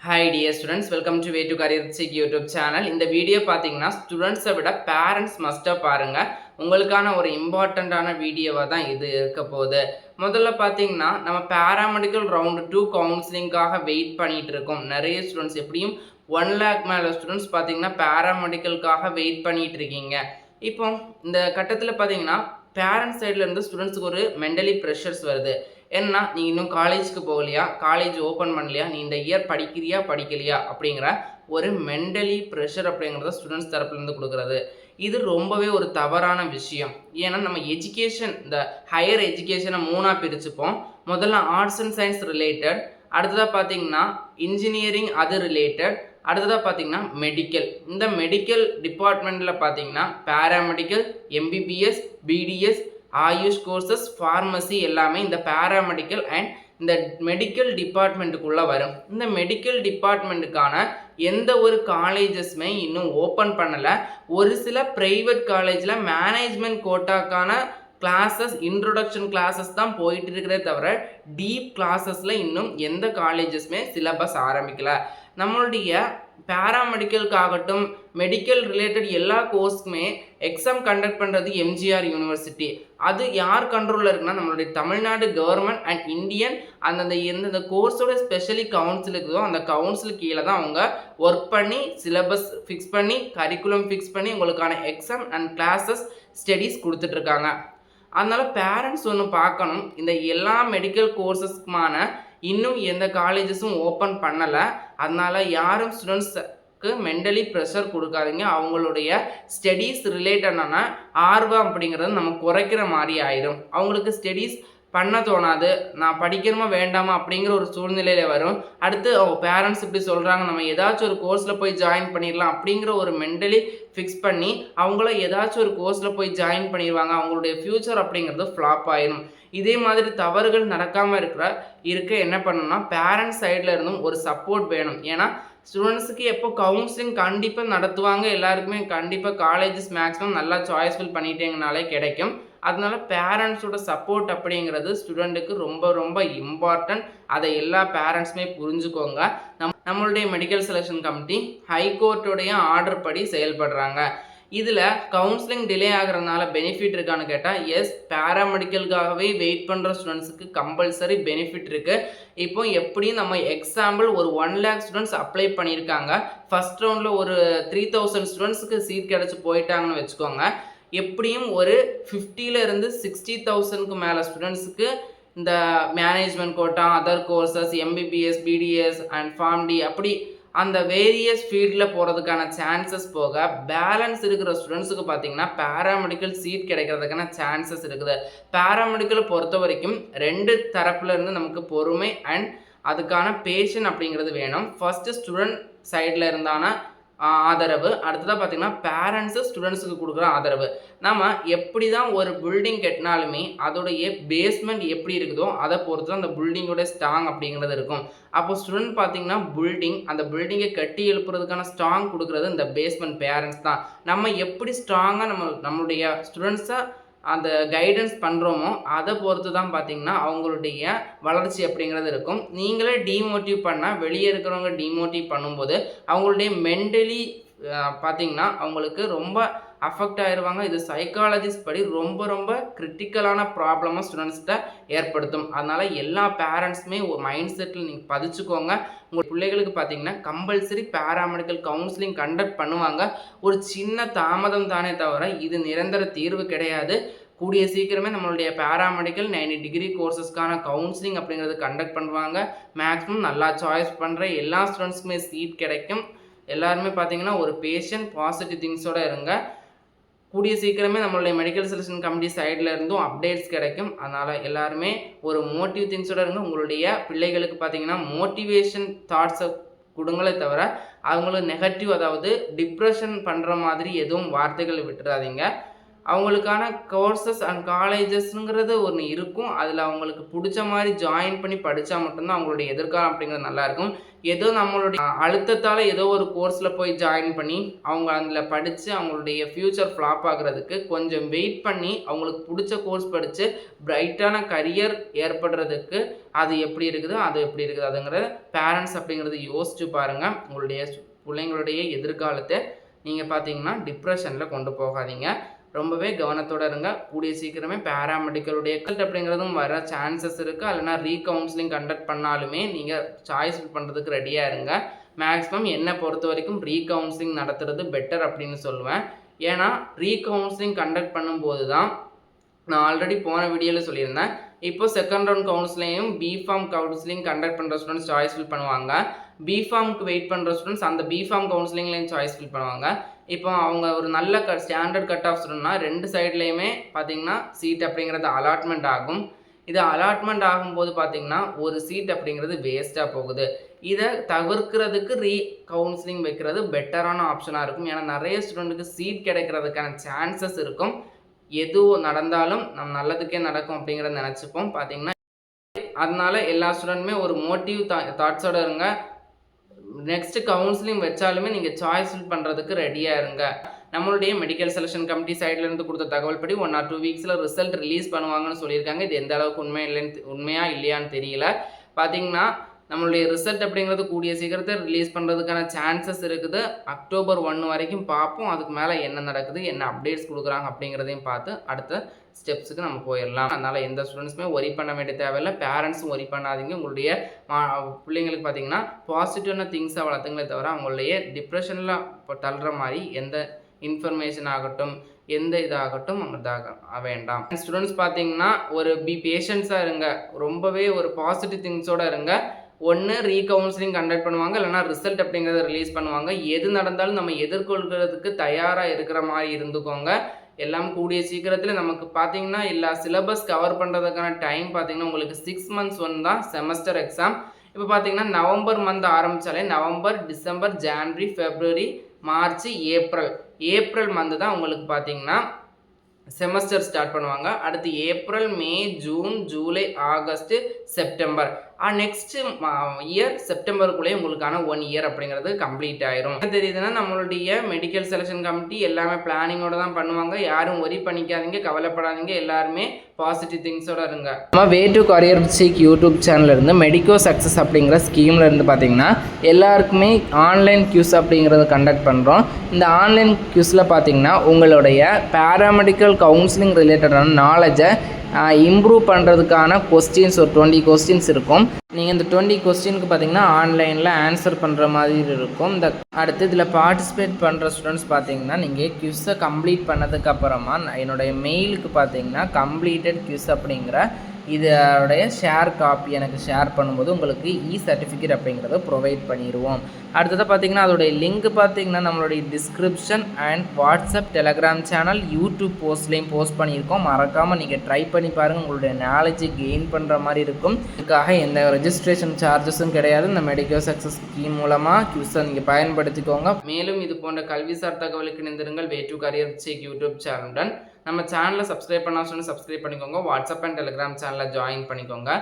Hi dear students, welcome to Way to Career Check YouTube channel. இந்த video பார்த்தீங்கன்னா ஸ்டூடெண்ட்ஸை விட பேரண்ட்ஸ் மஸ்ட்டாக பாருங்க. உங்களுக்கான ஒரு இம்பார்ட்டண்ட்டான வீடியோவாக தான் இது இருக்க போகுது. முதல்ல பார்த்தீங்கன்னா நம்ம பேராமெடிக்கல் ரவுண்டு 2 கவுன்சிலிங்காக வெயிட் பண்ணிட்டு இருக்கோம். நிறைய ஸ்டூடெண்ட்ஸ் எப்படியும் 1 lakh மேலே ஸ்டூடெண்ட்ஸ் பார்த்தீங்கன்னா பேராமெடிக்கலுக்காக வெயிட் பண்ணிட்டு இருக்கீங்க. இப்போ இந்த கட்டத்தில் பார்த்தீங்கன்னா பேரண்ட்ஸ் சைட்லேருந்து ஸ்டூடெண்ட்ஸுக்கு ஒரு மென்டலி ப்ரெஷர்ஸ் வருது. ஏன்னா நீ இன்னும் காலேஜுக்கு போகலையா, காலேஜ் ஓப்பன் பண்ணலையா, நீ இந்த இயர் படிக்கிறியா படிக்கலையா அப்படிங்கிற ஒரு மென்டலி ப்ரெஷர் அப்படிங்கிறத ஸ்டூடெண்ட்ஸ் தரப்புலேருந்து கொடுக்குறது. இது ரொம்பவே ஒரு தவறான விஷயம். ஏன்னா நம்ம எஜுகேஷன் இந்த ஹையர் எஜுகேஷனை 3ஆக பிரிச்சுப்போம். முதல்ல ஆர்ட்ஸ் அண்ட் சயின்ஸ் ரிலேட்டட், அடுத்ததாக பார்த்தீங்கன்னா இன்ஜினியரிங் அது ரிலேட்டட், அடுத்ததாக பார்த்தீங்கன்னா மெடிக்கல். இந்த மெடிக்கல் டிபார்ட்மெண்ட்டில் பார்த்தீங்கன்னா paramedical, MBBS, BDS, AYUSH courses, pharmacy எல்லாமே இந்த பேராமெடிக்கல் அண்ட் இந்த மெடிக்கல் டிபார்ட்மெண்ட்டுக்குள்ளே வரும். இந்த மெடிக்கல் டிபார்ட்மெண்ட்டுக்கான எந்த ஒரு காலேஜஸுமே இன்னும் ஓப்பன் பண்ணலை. ஒரு சில ப்ரைவேட் காலேஜில் மேனேஜ்மெண்ட் கோட்டாக்கான கிளாஸஸ், இன்ட்ரொடக்ஷன் கிளாஸஸ் தான் போயிட்டு இருக்கிறதே தவிர டீப் கிளாஸஸில் இன்னும் எந்த காலேஜஸுமே சிலபஸ் ஆரம்பிக்கலை. நம்மளுடைய பேராமெடிக்கலுக்காகட்டும் மெடிக்கல் ரிலேட்டட் எல்லா கோர்ஸுக்குமே எக்ஸாம் கண்டக்ட் பண்ணுறது எம்ஜிஆர் யூனிவர்சிட்டி. அது யார் கண்ட்ரோலில் இருக்குன்னா நம்மளுடைய தமிழ்நாடு கவர்மெண்ட் அண்ட் இந்தியன் அந்தந்த எந்தெந்த கோர்ஸோட ஸ்பெஷலி கவுன்சில் இருக்குதோ அந்த கவுன்சில் கீழே தான் அவங்க ஒர்க் பண்ணி சிலபஸ் ஃபிக்ஸ் பண்ணி கரிக்குலம் ஃபிக்ஸ் பண்ணி உங்களுக்கான எக்ஸாம் அண்ட் கிளாஸஸ் ஸ்டடீஸ் கொடுத்துட்ருக்காங்க. அதனால் பேரண்ட்ஸ் ஒன்று பார்க்கணும், இந்த எல்லா மெடிக்கல் கோர்சஸ்க்குமான இன்னும் எந்த காலேஜஸும் ஓப்பன் பண்ணலை. அதனால் யாரும் ஸ்டூடெண்ட்ஸுக்கு மென்டலி ப்ரெஷர் கொடுக்காதீங்க. அவங்களுடைய ஸ்டடீஸ் ரிலேட்டடான ஆர்வம் அப்படிங்கிறது நம்ம குறைக்கிற மாதிரி ஆயிடும். அவங்களுக்கு ஸ்டடீஸ் பண்ண தோணாது, நான் படிக்கணுமா வேண்டாமா அப்படிங்கிற ஒரு சூழ்நிலையில் வரும். அடுத்து அவங்க பேரண்ட்ஸ் இப்படி சொல்கிறாங்க, நம்ம ஏதாச்சும் ஒரு கோர்ஸில் போய் ஜாயின் பண்ணிடலாம் அப்படிங்கிற ஒரு மென்டலி ஃபிக்ஸ் பண்ணி அவங்கள ஏதாச்சும் ஒரு கோர்ஸில் போய் ஜாயின் பண்ணிடுவாங்க. அவங்களுடைய ஃப்யூச்சர் அப்படிங்கிறது ஃப்ளாப் ஆயிடும். இதே மாதிரி தவறுகள் நடக்காமல் இருக்க என்ன பண்ணணும்னா பேரண்ட்ஸ் சைடில் இருந்தும் ஒரு சப்போர்ட் வேணும். ஏன்னா ஸ்டூடெண்ட்ஸுக்கு எப்போ கவுன்சிலிங் கண்டிப்பாக நடத்துவாங்க, எல்லாருக்குமே கண்டிப்பாக காலேஜஸ் மேக்ஸிமம் நல்லா சாய்ஸ்ஃபுல் பண்ணிட்டீங்கனாலே கிடைக்கும். அதனால பேரண்ட்ஸோட சப்போர்ட் அப்படிங்கிறது ஸ்டூடெண்ட்டுக்கு ரொம்ப ரொம்ப இம்பார்ட்டன்ட். அதை எல்லா பேரண்ட்ஸுமே புரிஞ்சுக்கோங்க. நம்மளுடைய மெடிக்கல் செலெக்ஷன் கமிட்டி ஹைகோர்ட்டுடைய ஆர்டர் படி செயல்படுறாங்க. இதில் கவுன்சிலிங் டிலே ஆகிறதுனால பெனிஃபிட் இருக்கான்னு கேட்டால் எஸ், பேராமெடிக்கலுக்காகவே வெயிட் பண்ணுற ஸ்டூடெண்ட்ஸுக்கு கம்பல்சரி பெனிஃபிட் இருக்குது. இப்போ எப்படியும் நம்ம எக்ஸாம்பிள் ஒரு 1 lakh ஸ்டூடெண்ட்ஸ் அப்ளை பண்ணியிருக்காங்க. ஃபஸ்ட் ரவுண்டில் ஒரு 3000 ஸ்டூடெண்ட்ஸுக்கு சீட் கிடச்சி போயிட்டாங்கன்னு வச்சுக்கோங்க. எப்படியும் ஒரு 50,000 60,000க்கு மேலே ஸ்டூடெண்ட்ஸுக்கு இந்த management quota, other courses, MBBS, BDS and PharmD அப்படி அந்த வேரியஸ் ஃபீல்டில் போகிறதுக்கான சான்சஸ் போக பேலன்ஸ் இருக்கிற ஸ்டூடெண்ட்ஸுக்கு பார்த்திங்கன்னா பேராமெடிக்கல் சீட் கிடைக்கிறதுக்கான சான்சஸ் இருக்குது. பேராமெடிக்கலை பொறுத்த வரைக்கும் 2 தரப்புலேருந்து நமக்கு பொறுமை அண்ட் அதுக்கான பேஷன் அப்படிங்கிறது வேணும். ஃபஸ்ட்டு ஸ்டூடெண்ட் சைடில் இருந்தான ஆதரவு, அடுத்ததாக பார்த்திங்கன்னா பேரண்ட்ஸு ஸ்டூடெண்ட்ஸுக்கு கொடுக்குற ஆதரவு. நம்ம எப்படி தான் ஒரு பில்டிங் கட்டினாலுமே அதோடைய பேஸ்மெண்ட் எப்படி இருக்குதோ அதை பொறுத்து தான் அந்த பில்டிங்கோட ஸ்ட்ராங் அப்படிங்கிறது இருக்கும். அப்போ ஸ்டூடெண்ட் பார்த்திங்கன்னா அந்த பில்டிங்கை கட்டி எழுப்புறதுக்கான ஸ்ட்ராங் கொடுக்குறது இந்த பேஸ்மெண்ட் பேரண்ட்ஸ் தான். நம்ம எப்படி ஸ்ட்ராங்காக நம்மளுடைய ஸ்டூடெண்ட்ஸை அந்த கைடன்ஸ் பண்ணுறோமோ அதை பொறுத்து தான் பார்த்திங்கன்னா அவங்களுடைய வளர்ச்சி அப்படிங்கிறது இருக்கும். நீங்களே டிமோட்டிவ் பண்ணால் வெளியே இருக்கிறவங்க டிமோட்டிவ் பண்ணும்போது அவங்களுடைய மென்டலி பார்த்திங்கன்னா அவங்களுக்கு ரொம்ப அஃபெக்ட் ஆயிடுவாங்க. இது சைக்காலஜிஸ்ட் படி ரொம்ப ரொம்ப கிரிட்டிக்கலான ப்ராப்ளமாக ஸ்டூடெண்ட்ஸ்கிட்ட ஏற்படுத்தும். அதனால் எல்லா பேரண்ட்ஸுமே ஒரு மைண்ட் செட்டில் நீங்கள் பதிச்சுக்கோங்க. உங்கள் பிள்ளைகளுக்கு பார்த்திங்கன்னா கம்பல்சரி பேராமெடிக்கல் கவுன்சிலிங் கண்டக்ட் பண்ணுவாங்க. ஒரு சின்ன தாமதம் தானே தவிர இது நிரந்தர தீர்வு கிடையாது. கூடிய சீக்கிரமே நம்மளுடைய பேராமெடிக்கல் 90 டிகிரி கோர்சஸ்க்கான கவுன்சிலிங் அப்படிங்கிறது கண்டக்ட் பண்ணுவாங்க. மேக்ஸிமம் நல்லா சாய்ஸ் பண்ணுற எல்லா ஸ்டூடெண்ட்ஸுக்குமே சீட் கிடைக்கும். எல்லாருமே பார்த்திங்கன்னா ஒரு பேஷண்ட் பாசிட்டிவ் திங்ஸோடு இருங்க. கூடிய சீக்கிரமே நம்மளுடைய மெடிக்கல் செலெக்ஷன் கமிட்டி சைடில் இருந்தும் அப்டேட்ஸ் கிடைக்கும். அதனால் எல்லாருமே ஒரு மோட்டிவ் திங்ஸோடு இருங்க. உங்களுடைய பிள்ளைகளுக்கு பார்த்திங்கன்னா மோட்டிவேஷன் தாட்ஸை கொடுங்களே தவிர அவங்களுக்கு நெகட்டிவ், அதாவது டிப்ரெஷன் பண்ணுற மாதிரி எதுவும் வார்த்தைகள் விட்டுறாதீங்க. அவங்களுக்கான கோர்சஸ் அண்ட் காலேஜஸ்ங்கிறது ஒன்று இருக்கும். அதில் அவங்களுக்கு பிடிச்ச மாதிரி ஜாயின் பண்ணி படித்தா மட்டும்தான் அவங்களுடைய எதிர்காலம் அப்படிங்கிறது நல்லாயிருக்கும். ஏதோ நம்மளுடைய அழுத்தத்தால் ஏதோ ஒரு கோர்ஸில் போய் ஜாயின் பண்ணி அவங்க அதில் படித்து அவங்களுடைய ஃப்யூச்சர் ஃப்ளாப் ஆகுறதுக்கு கொஞ்சம் வெயிட் பண்ணி அவங்களுக்கு பிடிச்ச கோர்ஸ் படித்து பிரைட்டான கரியர் ஏற்படுறதுக்கு அது எப்படி இருக்குது அதுங்கிறத பேரண்ட்ஸ் அப்படிங்கிறது யோசிச்சு பாருங்கள். உங்களுடைய பிள்ளைங்களுடைய எதிர்காலத்தை நீங்கள் பார்த்தீங்கன்னா டிப்ரெஷனில் கொண்டு போகாதீங்க. ரொம்பவே கவனத்தோடு இருங்க. கூடிய சீக்கிரமே பேராமெடிக்கலுடைய அப்படிங்கிறதும் வர சான்சஸ் இருக்குது. இல்லைனா ரீகவுன்சிலிங் கண்டக்ட் பண்ணாலுமே நீங்கள் சாய்ஸ் பண்ணுறதுக்கு ரெடியாக இருங்க. மேக்ஸிமம் என்னை பொறுத்த வரைக்கும் ரீகவுன்சிலிங் நடத்துறது பெட்டர் அப்படின்னு சொல்லுவேன். ஏன்னா ரீகவுன்சிலிங் கண்டக்ட் பண்ணும்போது தான் நான் ஆல்ரெடி போன வீடியோவில் சொல்லியிருந்தேன். இப்போ செகண்ட் ரவுண்ட் கவுன்சிலிங்கையும் பிஃபார்ம் கவுன்சிலிங் கண்டக்ட் பண்ணுற ஸ்டூடெண்ட்ஸ் சாய்ஸ் ஃபில் பண்ணுவாங்க. பிஃபார்முக்கு வெயிட் பண்ணுற ஸ்டூடெண்ட்ஸ் அந்த பிஃபார்ம் கவுன்சிலிங்லேயும் சாய்ஸ் ஃபில் பண்ணுவாங்க. இப்போ அவங்க ஒரு நல்ல ஸ்டாண்டர்ட் கட் ஆஃப் ஸ்டூடெண்ட்னா 2 சைட்லேயுமே பார்த்தீங்கன்னா சீட் அப்படிங்கிறது அலாட்மெண்ட் ஆகும். இது அலாட்மெண்ட் ஆகும்போது பார்த்தீங்கன்னா ஒரு சீட் அப்படிங்கிறது வேஸ்ட்டாக போகுது. இதை தவிர்க்கிறதுக்கு கவுன்சிலிங் வைக்கிறது பெட்டரான ஆப்ஷனாக இருக்கும். ஏன்னா நிறைய ஸ்டூடெண்ட்டுக்கு சீட் கிடைக்கிறதுக்கான சான்சஸ் இருக்கும். எதுவும் நடந்தாலும் நம்ம நல்லதுக்கே நடக்கும் அப்படிங்கிறத நினச்சிப்போம் பார்த்தீங்கன்னா. அதனால எல்லா ஸ்டூடெண்ட்டுமே ஒரு மோட்டிவ் தாட்ஸோடு இருங்க. நெக்ஸ்ட் கவுன்சிலிங் வச்சாலுமே நீங்கள் சாய்ஸ் ஃபில் பண்ணுறதுக்கு ரெடியாக இருங்க. நம்மளுடைய மெடிக்கல் செலெக்ஷன் கமிட்டி சைட்லேருந்து கொடுத்த தகவல் படி 1 or 2 வீக்ஸில் ரிசல்ட் ரிலீஸ் பண்ணுவாங்கன்னு சொல்லியிருக்காங்க. இது எந்த அளவுக்கு உண்மையா இல்லையான்னு தெரியல. பார்த்தீங்கன்னா நம்மளுடைய ரிசல்ட் அப்படிங்கிறது கூடிய சீக்கிரத்தை ரிலீஸ் பண்ணுறதுக்கான சான்சஸ் இருக்குது. October 1 வரைக்கும் பார்ப்போம். அதுக்கு மேலே என்ன நடக்குது, என்ன அப்டேட்ஸ் கொடுக்குறாங்க அப்படிங்கிறதையும் பார்த்து அடுத்த ஸ்டெப்ஸுக்கு நம்ம போயிடலாம். அதனால் எந்த ஸ்டூடெண்ட்ஸுமே ஒரி பண்ண வேண்டிய தேவையில்லை. பேரண்ட்ஸும் ஒரி பண்ணாதீங்க. உங்களுடைய பிள்ளைங்களுக்கு பார்த்தீங்கன்னா பாசிட்டிவான திங்ஸாக வளர்த்துங்களே தவிர அவங்களுடைய டிப்ரெஷனில் இப்போ தள்ளுற மாதிரி எந்த இன்ஃபர்மேஷன் ஆகட்டும் எந்த இதாகட்டும் வேண்டாம். ஸ்டூடெண்ட்ஸ் பார்த்தீங்கன்னா ஒரு பேஷன்ஸாக இருங்க. ரொம்பவே ஒரு பாசிட்டிவ் திங்ஸோடு இருங்க. ஒன்று ரீகவுன்சிலிங் கண்டக்ட் பண்ணுவாங்க, இல்லைனா ரிசல்ட் அப்படிங்கிறத ரிலீஸ் பண்ணுவாங்க. எது நடந்தாலும் நம்ம எதிர்கொள்கிறதுக்கு தயாராக இருக்கிற மாதிரி இருந்துக்கோங்க. எல்லாம் கூடிய சீக்கிரத்தில் நமக்கு பார்த்தீங்கன்னா எல்லா சிலபஸ் கவர் பண்ணுறதுக்கான டைம் பார்த்தீங்கன்னா உங்களுக்கு 6 months தான் செமஸ்டர் எக்ஸாம். இப்போ பார்த்தீங்கன்னா நவம்பர் மந்த் ஆரம்பித்தாலே November, December, January, February, March, April month தான் உங்களுக்கு பார்த்தீங்கன்னா செமஸ்டர் ஸ்டார்ட் பண்ணுவாங்க. அடுத்து April, May, June, July, August, September. Next year செப்டம்பருக்குள்ளேயே உங்களுக்கான 1 year அப்படிங்கிறது கம்ப்ளீட் ஆயிரும். என்ன தெரியுதுன்னா நம்மளுடைய மெடிக்கல் செலெக்ஷன் கமிட்டி எல்லாமே பிளானிங்கோட தான் பண்ணுவாங்க. யாரும் ஒரி பண்ணிக்காதீங்க, கவலைப்படாதீங்க. எல்லாருமே பாசிட்டிவ் திங்ஸோட இருங்க. நம்ம way to career seek YouTube சேனல்ல இருந்து மெடிக்கோ சக்ஸஸ் அப்படிங்கிற ஸ்கீம்ல இருந்து பார்த்தீங்கன்னா எல்லாருக்குமே ஆன்லைன் கியூஸ் அப்படிங்கிறத கண்டக்ட் பண்ணுறோம். இந்த ஆன்லைன் கியூஸில் பார்த்தீங்கன்னா உங்களுடைய பேராமெடிக்கல் கவுன்சிலிங் ரிலேட்டடான நாலேஜை இம்ப்ரூவ் பண்ணுறதுக்கான கொஸ்டின்ஸ் ஒரு 20 கொஸ்டின்ஸ் இருக்கும். நீங்கள் இந்த 20 கொஸ்டினுக்கு பார்த்தீங்கன்னா ஆன்லைனில் ஆன்சர் பண்ணுற மாதிரி இருக்கும். அடுத்து இதில் பார்ட்டிசிபேட் பண்ணுற ஸ்டூடெண்ட்ஸ் பார்த்தீங்கன்னா நீங்கள் கியூஸை கம்ப்ளீட் பண்ணதுக்கப்புறமா என்னுடைய மெயிலுக்கு பார்த்தீங்கன்னா கம்ப்ளீட்டட் கியூஸ் அப்படிங்கிற இதோடைய ஷேர் காப்பி எனக்கு ஷேர் பண்ணும்போது உங்களுக்கு சர்டிஃபிகேட் அப்படிங்கிறத ப்ரொவைட் பண்ணிடுவோம். அடுத்தது பார்த்தீங்கன்னா அதோடைய லிங்க் பார்த்தீங்கன்னா நம்மளுடைய description and WhatsApp, Telegram channel, YouTube போஸ்ட்லேயும் போஸ்ட் பண்ணியிருக்கோம். மறக்காமல் நீங்கள் ட்ரை பண்ணி பாருங்கள். உங்களுடைய நாலேஜை கெயின் பண்ணுற மாதிரி இருக்கும். இதுக்காக எந்த ரெஜிஸ்ட்ரேஷன் சார்ஜஸும் கிடையாது. இந்த மெடிக்கோ சக்ஸஸ் ஸ்கீம் மூலமாக கியூஸை நீங்கள் பயன்படுத்திக்கோங்க. மேலும் இது போன்ற கல்விசார் தகவலுக்கு இணைந்திருங்கள் way to career seek YouTube சேனலுடன். நம்ம சேனலை சப்ஸ்கிரைப் பண்ணால் சப்ஸ்கிரைப் பண்ணிக்கோங்க. வாட்ஸ்அப் அண்ட் டெலிகிராம் சேனலில் ஜாயின் பண்ணிக்கோங்க.